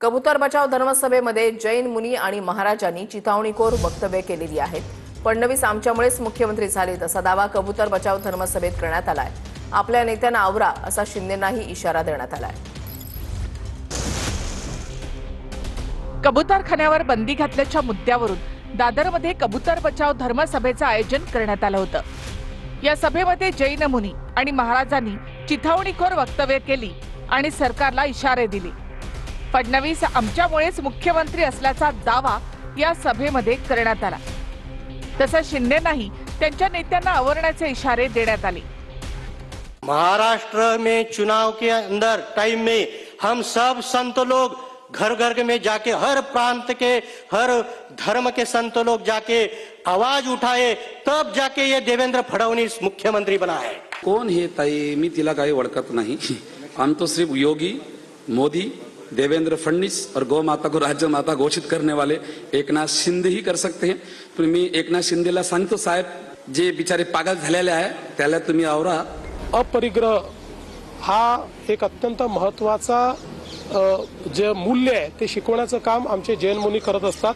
कबूतर बचाव धर्मसभेमध्ये जैन मुनी आणि महाराजांनी चिथावणीखोर वक्तव्य केलेली आहेत। फडणवीस आमच्यामुळेच मुख्यमंत्री झालेत असा दावा कबूतर बचाव धर्मसभेत करण्यात आलाय। आपल्या नेत्यांना आवरा असा शिंदेंनाही इशारा देण्यात आलाय। कबूतरखान्यावर बंदी घातल्याच्या मुद्द्यावरून दादरमध्ये कबूतर बचाव धर्मसभेचं आयोजन करण्यात आलं होतं। या सभेमध्ये जैन मुनी आणि महाराजांनी चिथावणीखोर वक्तव्य केली आणि सरकारला इशारे दिले। फडणवीस आमच्यामुळेच मुख्यमंत्री असल्याचा दावा या सभेमध्ये करण्यात आला। तसंच शिंदेंनाही त्यांच्या नेत्यांना आवरण्याचे इशारे देण्यात आले। महाराष्ट्र में चुनाव के अंदर टाइम में हम सब संत लोग घर घर में जाके हर प्रांत के हर धर्म के संत लोग जाके आवाज उठाए, तब जाके ये देवेंद्र फडणवीस मुख्यमंत्री बना है। कोण हे ताई मी तिला काही ओळखत नाही। हम तो सिर्फ योगी मोदी देवेंद्र फडणवीस और गौ माता को राज्य माता घोषित करने वाले एकनाथ शिंदे ही कर सकते हैं। पण मी एकनाथ शिंदेला सांगतो साहेब, जे बिचारे पागल झालेले आहे त्याला तुम्ही आवरा। अपरिग्रह हा एक अत्यंत महत्त्वाचा जे मूल्य आहे ते शिकवण्याचं काम आमचे जैन मुनी करत असतात।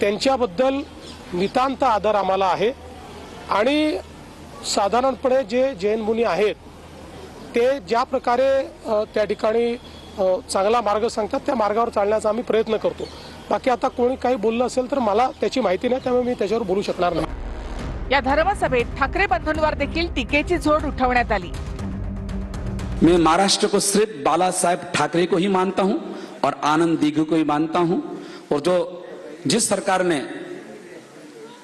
त्यांच्याबद्दल नितांत आदर आम्हाला आहे आणि साधारणपणे जे जैन मुनी आहेत ते ज्या प्रकारे त्या ठिकाणी चांगला मार्ग सांगतात त्या मार्गावर चालण्याचा आम्ही प्रयत्न करतो। बाकी आता कोणी काही बोललं असेल तर मला त्याची माहिती नाही, त्यामुळे मी त्याच्यावर बोलू शकणार नाही। या धर्मसभेत ठाकरे बंधूंवर देखील टीकेची झोड उठवण्यात आली। मैं महाराष्ट्र को सिर्फ बाला साहेब ठाकरे को ही मानता हूं और आनंद दीघू को ही मानता हूं, और जो जिस सरकार ने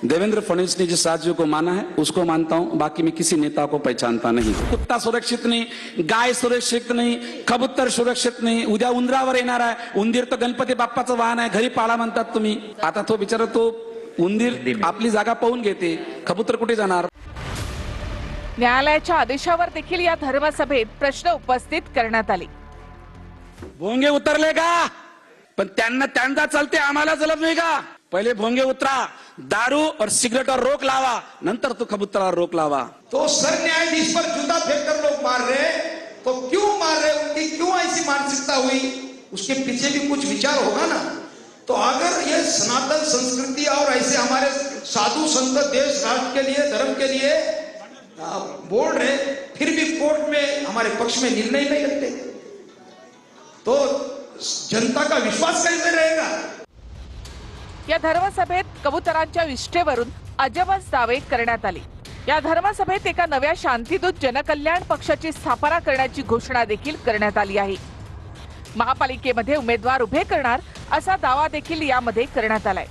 देवेंद्र फडणवीस ने जिस राज्य को माना है उसको मानता हूं। बाकी मैं किसी नेता को पहचानता नहीं। कुत्ता सुरक्षित नहीं, गाय सुरक्षित नहीं, कबूतर सुरक्षित नहीं, उद्या उंदरावर येणार आहे। उंदीर तर गणपती बाप्पाचं वाहन आहे, घरी पाळा म्हणतात तुम्ही। आता तो बिचारा तो उंदीर आपली जागा पाहून घेते, कबूतर कुठे जाणार। न्यायालयाच्या आदेशावर देखील या धर्मसभेत प्रश्न उपस्थित करण्यात आले। भोंगे उतरले का? पण त्यांना त्यांचा चलते आम्हाला चलत नाही का? पहले भोंगे उतरा, दारू और सिगरेट और रोक लावा, नंतर तो कबूतरावर रोक लावा। तो सर न्यायाधीश पर जूता फेंककर लोग मार रहे, तो क्यों मार रहे, उनकी क्यों ऐसी मानसिकता हुई? उसके पीछे भी कुछ विचार होगा ना। तो अगर ये सनातन संस्कृति और ऐसे हमारे साधु संत देश राष्ट्र के लिए धर्म के लिए बोल रहे, फिर भी कोर्ट में हमारे पक्ष में निर्णय नहीं लगते, तो जनता का विश्वास कैसे रहेगा? या धर्मसभेत कबूतरांच्या विष्ठेवरून अजबच दावे करण्यात आले। या धर्मसभेत एका नव्या शांतिदूत जनकल्याण पक्षाची स्थापना करण्याची घोषणा देखील करण्यात आली आहे। महापालिकेमध्ये उमेदवार उभे करणार असा दावा देखील यामध्ये करण्यात आलाय।